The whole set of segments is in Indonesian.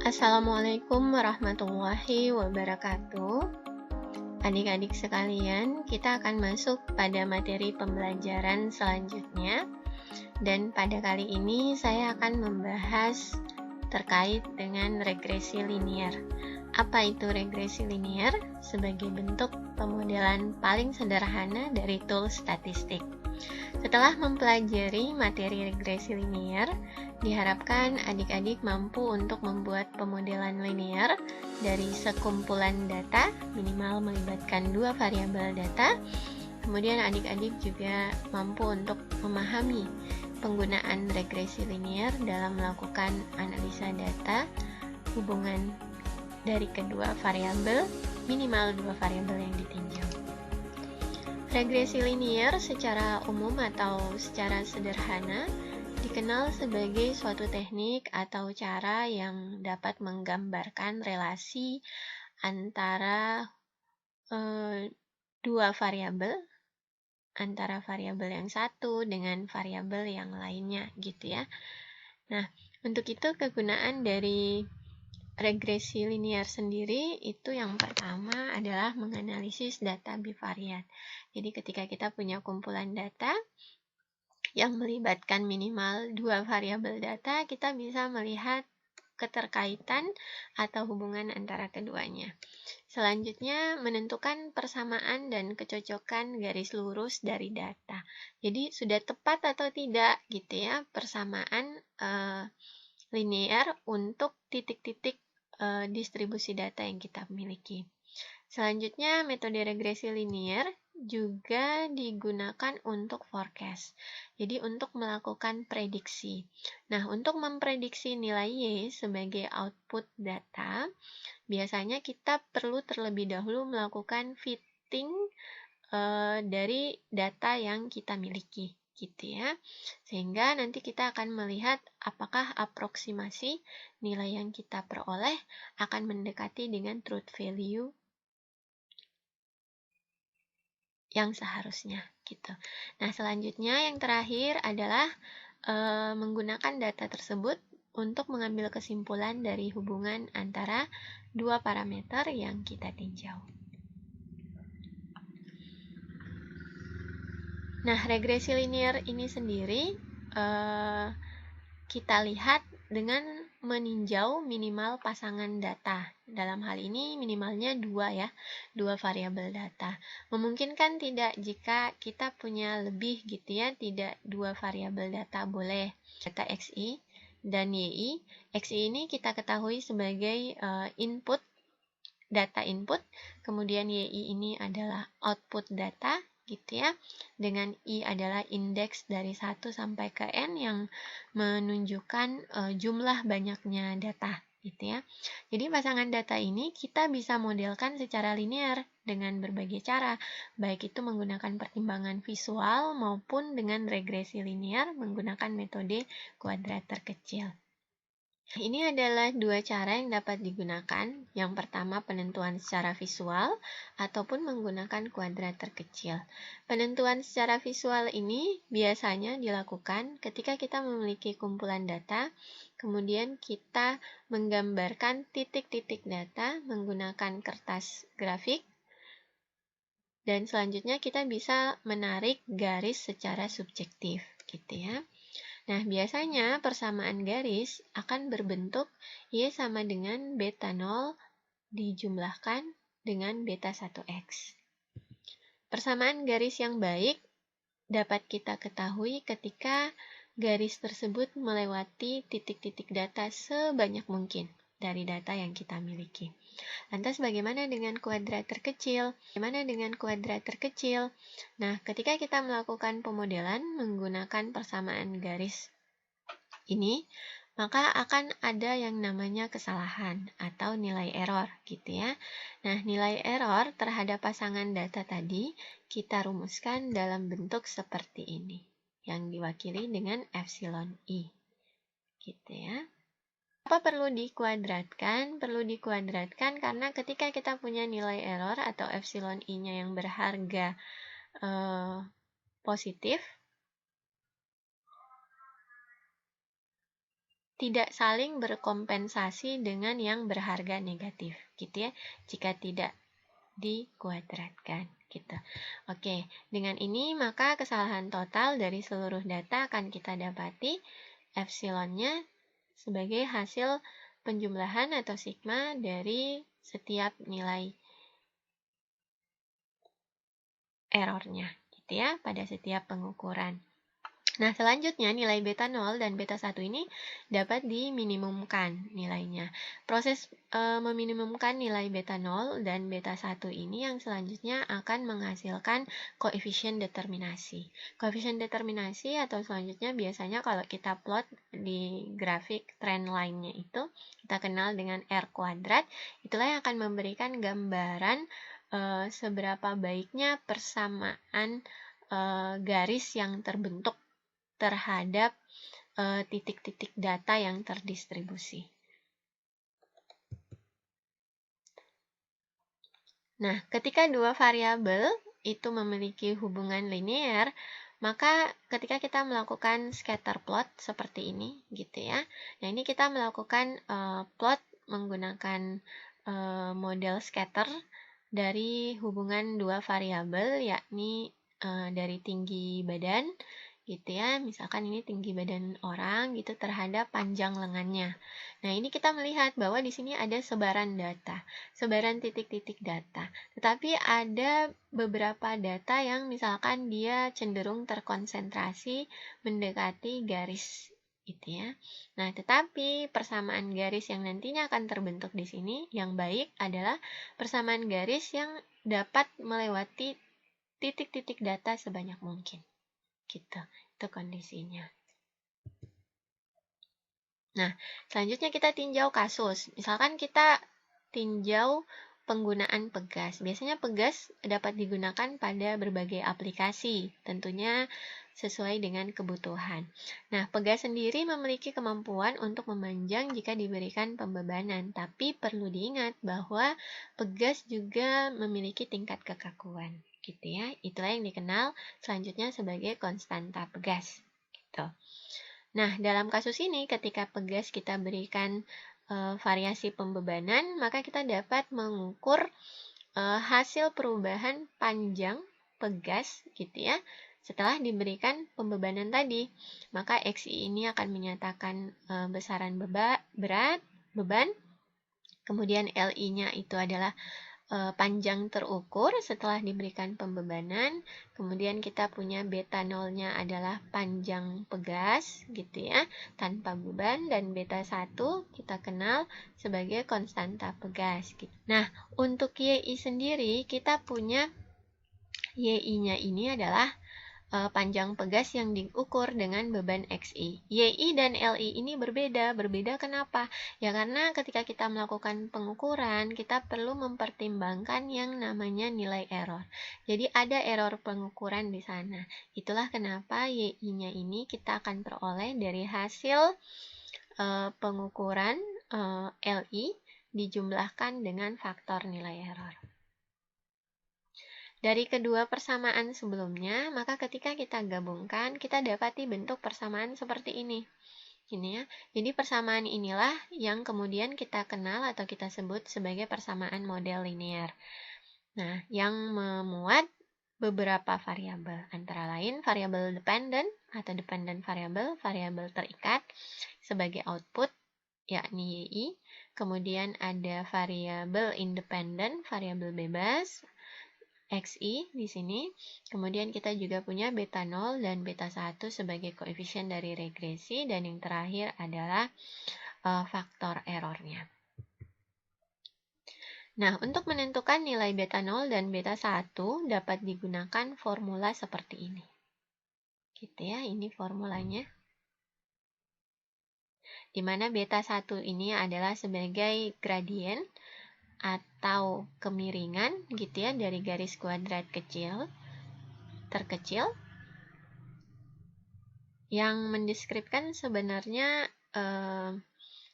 Assalamualaikum warahmatullahi wabarakatuh. Adik-adik sekalian, kita akan masuk pada materi pembelajaran selanjutnya. Dan pada kali ini saya akan membahas terkait dengan regresi linier. Apa itu regresi linier? Sebagai bentuk pemodelan paling sederhana dari tools statistik. Setelah mempelajari materi regresi linier, diharapkan adik-adik mampu untuk membuat pemodelan linier dari sekumpulan data, minimal melibatkan 2 variabel data. Kemudian adik-adik juga mampu untuk memahami penggunaan regresi linier dalam melakukan analisa data, hubungan dari kedua variabel, minimal 2 variabel yang ditinjau. Regresi linier secara umum atau secara sederhana dikenal sebagai suatu teknik atau cara yang dapat menggambarkan relasi antara dua variabel, antara variabel yang satu dengan variabel yang lainnya gitu ya. Nah, untuk itu kegunaan dari regresi linier sendiri itu yang pertama adalah menganalisis data bivariat. Jadi ketika kita punya kumpulan data yang melibatkan minimal 2 variabel data, kita bisa melihat keterkaitan atau hubungan antara keduanya. Selanjutnya, menentukan persamaan dan kecocokan garis lurus dari data. Jadi, sudah tepat atau tidak gitu ya persamaan linear untuk titik-titik distribusi data yang kita miliki. Selanjutnya, metode regresi linier juga digunakan untuk forecast. Jadi, untuk melakukan prediksi. Nah, untuk memprediksi nilai Y sebagai output data, biasanya kita perlu terlebih dahulu melakukan fitting dari data yang kita miliki. Gitu ya, sehingga nanti kita akan melihat apakah aproksimasi nilai yang kita peroleh akan mendekati dengan truth value yang seharusnya gitu. Nah, selanjutnya yang terakhir adalah menggunakan data tersebut untuk mengambil kesimpulan dari hubungan antara dua parameter yang kita tinjau. Nah, regresi linier ini sendiri kita lihat dengan meninjau minimal pasangan data. Dalam hal ini minimalnya 2 variabel data. Memungkinkan tidak jika kita punya lebih gitu ya, tidak 2 variabel data boleh. Data XI dan YI. XI ini kita ketahui sebagai input, data input, kemudian YI ini adalah output data gitu ya, dengan I adalah indeks dari 1 sampai ke N yang menunjukkan jumlah banyaknya data gitu ya. Jadi pasangan data ini kita bisa modelkan secara linear dengan berbagai cara, baik itu menggunakan pertimbangan visual maupun dengan regresi linear menggunakan metode kuadrat terkecil. Ini adalah 2 cara yang dapat digunakan. Yang pertama penentuan secara visual ataupun menggunakan kuadrat terkecil. Penentuan secara visual ini biasanya dilakukan ketika kita memiliki kumpulan data, kemudian kita menggambarkan titik-titik data menggunakan kertas grafik, dan selanjutnya kita bisa menarik garis secara subjektif gitu ya. Nah, biasanya persamaan garis akan berbentuk Y sama dengan beta 0 dijumlahkan dengan beta 1X. Persamaan garis yang baik dapat kita ketahui ketika garis tersebut melewati titik-titik data sebanyak mungkin dari data yang kita miliki. Lantas bagaimana dengan kuadrat terkecil? Nah, ketika kita melakukan pemodelan menggunakan persamaan garis ini, maka akan ada yang namanya kesalahan atau nilai error gitu ya. Nah, nilai error terhadap pasangan data tadi kita rumuskan dalam bentuk seperti ini, yang diwakili dengan epsilon I. Gitu ya. Apa perlu dikuadratkan? Perlu dikuadratkan karena ketika kita punya nilai error atau epsilon I-nya yang berharga positif, tidak saling berkompensasi dengan yang berharga negatif, gitu ya, jika tidak dikuadratkan, gitu. Oke, dengan ini maka kesalahan total dari seluruh data akan kita dapati epsilonnya sebagai hasil penjumlahan atau sigma dari setiap nilai errornya, gitu ya, pada setiap pengukuran. Nah, selanjutnya nilai beta 0 dan beta 1 ini dapat diminimumkan nilainya. Proses meminimumkan nilai beta 0 dan beta 1 ini yang selanjutnya akan menghasilkan koefisien determinasi. Koefisien determinasi atau selanjutnya biasanya kalau kita plot di grafik trend line-nya itu, kita kenal dengan R kuadrat, itulah yang akan memberikan gambaran seberapa baiknya persamaan garis yang terbentuk terhadap titik-titik data yang terdistribusi. Nah, ketika dua variabel itu memiliki hubungan linear, maka ketika kita melakukan scatter plot seperti ini, gitu ya. Nah, ini kita melakukan plot menggunakan model scatter dari hubungan dua variabel, yakni dari tinggi badan, gitu ya, misalkan ini tinggi badan orang gitu terhadap panjang lengannya. Nah, ini kita melihat bahwa di sini ada sebaran data, sebaran titik-titik data. Tetapi ada beberapa data yang misalkan dia cenderung terkonsentrasi mendekati garis gitu ya. Nah, tetapi persamaan garis yang nantinya akan terbentuk di sini yang baik adalah persamaan garis yang dapat melewati titik-titik data sebanyak mungkin. Gitu, itu kondisinya. Nah, selanjutnya kita tinjau kasus. Misalkan kita tinjau penggunaan pegas. Biasanya pegas dapat digunakan pada berbagai aplikasi, tentunya sesuai dengan kebutuhan. Nah, pegas sendiri memiliki kemampuan untuk memanjang jika diberikan pembebanan, tapi perlu diingat bahwa pegas juga memiliki tingkat kekakuan. Gitu ya, itulah yang dikenal selanjutnya sebagai konstanta pegas. Gitu. Nah, dalam kasus ini ketika pegas kita berikan variasi pembebanan, maka kita dapat mengukur hasil perubahan panjang pegas gitu ya setelah diberikan pembebanan tadi. Maka XI ini akan menyatakan besaran beban, kemudian LI-nya itu adalah panjang terukur setelah diberikan pembebanan. Kemudian kita punya beta nolnya adalah panjang pegas gitu ya, tanpa beban, dan beta 1 kita kenal sebagai konstanta pegas gitu. Nah, untuk YI sendiri kita punya YI-nya ini adalah panjang pegas yang diukur dengan beban XI. YI dan LI ini berbeda. Berbeda kenapa? Ya karena ketika kita melakukan pengukuran, kita perlu mempertimbangkan yang namanya nilai error. Jadi ada error pengukuran di sana. Itulah kenapa YI-nya ini kita akan peroleh dari hasil pengukuran LI dijumlahkan dengan faktor nilai error. Dari kedua persamaan sebelumnya, maka ketika kita gabungkan, kita dapati bentuk persamaan seperti ini. Ini ya. Jadi persamaan inilah yang kemudian kita kenal atau kita sebut sebagai persamaan model linear. Nah, yang memuat beberapa variabel, antara lain variabel dependent atau dependent variable, variabel terikat sebagai output, yakni YI. Kemudian ada variabel independent, variabel bebas, XI di sini. Kemudian kita juga punya beta 0 dan beta 1 sebagai koefisien dari regresi, dan yang terakhir adalah faktor errornya. Nah, untuk menentukan nilai beta 0 dan beta 1 dapat digunakan formula seperti ini. Gitu ya, ini formulanya. Di mana beta 1 ini adalah sebagai gradien atau kemiringan gitu ya dari garis kuadrat terkecil yang mendeskripsikan sebenarnya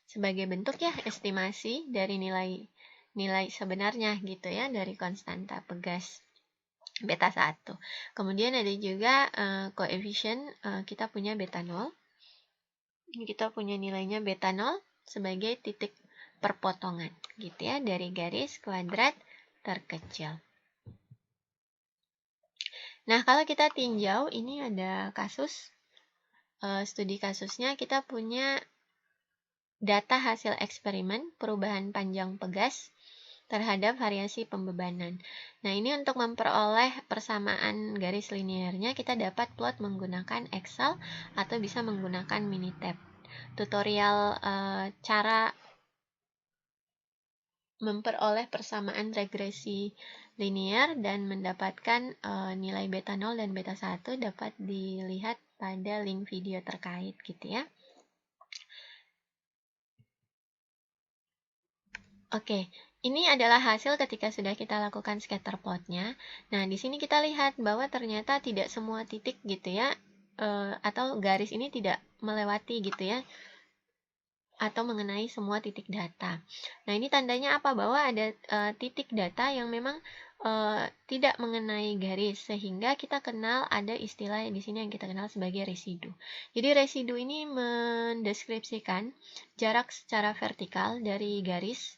sebagai bentuk ya estimasi dari nilai sebenarnya gitu ya dari konstanta pegas beta 1. Kemudian ada juga koefisien kita punya beta 0 Ini kita punya nilainya beta 0 sebagai titik perpotongan, gitu ya, dari garis kuadrat terkecil. Nah, kalau kita tinjau, ini ada kasus, studi kasusnya, kita punya data hasil eksperimen perubahan panjang pegas terhadap variasi pembebanan. Nah, ini untuk memperoleh persamaan garis linearnya, kita dapat plot menggunakan Excel atau bisa menggunakan Minitab. Tutorial cara memperoleh persamaan regresi linear dan mendapatkan nilai beta 0 dan beta 1 dapat dilihat pada link video terkait, gitu ya. Oke, ini adalah hasil ketika sudah kita lakukan scatter plotnya. Nah, di sini kita lihat bahwa ternyata tidak semua titik gitu ya, atau garis ini tidak melewati gitu ya, atau mengenai semua titik data. Nah, ini tandanya apa? Bahwa ada titik data yang memang tidak mengenai garis, sehingga kita kenal ada istilah di sini yang kita kenal sebagai residu. Jadi residu ini mendeskripsikan jarak secara vertikal dari garis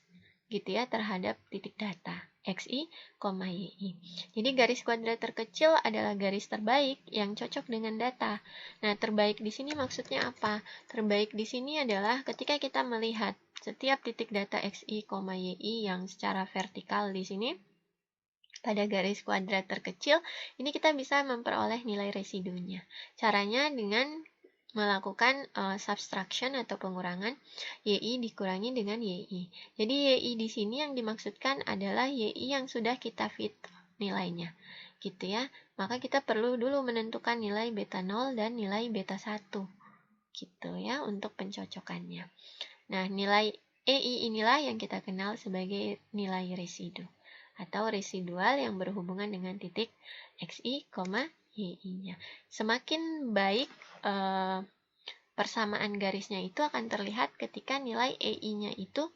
gitu ya terhadap titik data XI, YI. Jadi garis kuadrat terkecil adalah garis terbaik yang cocok dengan data. Nah, terbaik di sini maksudnya apa? Terbaik di sini adalah ketika kita melihat setiap titik data XI, YI yang secara vertikal di sini pada garis kuadrat terkecil, ini kita bisa memperoleh nilai residunya. Caranya dengan melakukan subtraction atau pengurangan YI dikurangi dengan YI. Jadi YI di sini yang dimaksudkan adalah YI yang sudah kita fit nilainya, gitu ya. Maka kita perlu dulu menentukan nilai beta 0 dan nilai beta 1, gitu ya, untuk pencocokannya. Nah, nilai EI inilah yang kita kenal sebagai nilai residu atau residual yang berhubungan dengan titik XI, YI-nya. Semakin baik persamaan garisnya itu akan terlihat ketika nilai EI-nya itu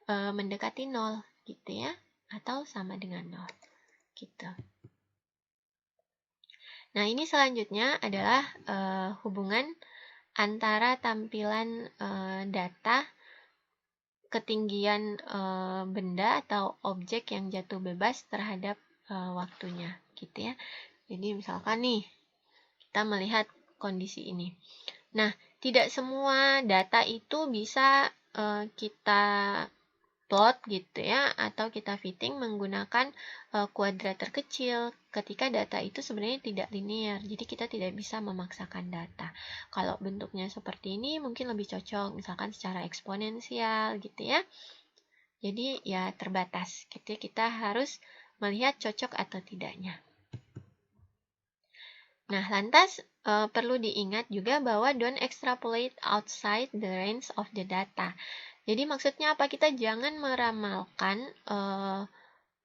mendekati 0, gitu ya, atau sama dengan 0, gitu. Nah, ini selanjutnya adalah hubungan antara tampilan data, ketinggian benda atau objek yang jatuh bebas terhadap waktunya, gitu ya. Jadi misalkan nih, kita melihat kondisi ini. Nah, tidak semua data itu bisa kita plot gitu ya, atau kita fitting menggunakan kuadrat terkecil ketika data itu sebenarnya tidak linear. Jadi kita tidak bisa memaksakan data. Kalau bentuknya seperti ini mungkin lebih cocok, misalkan secara eksponensial gitu ya. Jadi ya terbatas, gitu ya. Kita harus melihat cocok atau tidaknya. Nah, lantas perlu diingat juga bahwa don't extrapolate outside the range of the data. Jadi maksudnya apa? Kita jangan meramalkan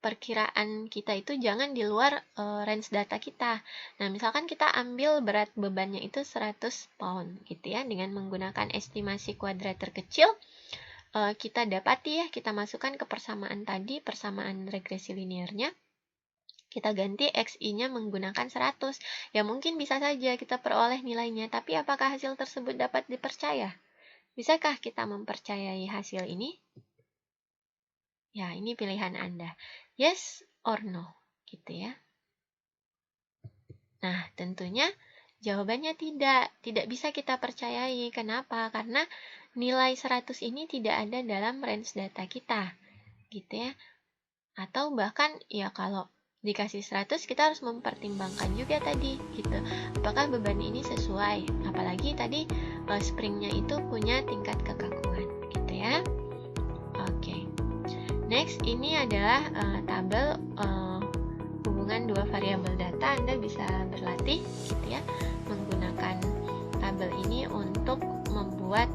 perkiraan kita itu jangan di luar range data kita. Nah, misalkan kita ambil berat bebannya itu 100 pound gitu ya, dengan menggunakan estimasi kuadrat terkecil, kita dapati ya, kita masukkan ke persamaan tadi, persamaan regresi linearnya. Kita ganti XI-nya menggunakan 100. Ya mungkin bisa saja kita peroleh nilainya, tapi apakah hasil tersebut dapat dipercaya? Bisakah kita mempercayai hasil ini? Ya, ini pilihan Anda. Yes or no, gitu ya. Nah, tentunya jawabannya tidak. Tidak bisa kita percayai. Kenapa? Karena nilai 100 ini tidak ada dalam range data kita, gitu ya. Atau bahkan ya kalau dikasih 100 kita harus mempertimbangkan juga tadi gitu, apakah beban ini sesuai, apalagi tadi springnya itu punya tingkat kekakuan gitu ya. Oke. Next, ini adalah tabel hubungan dua variabel data. Anda bisa berlatih gitu ya menggunakan tabel ini untuk membuat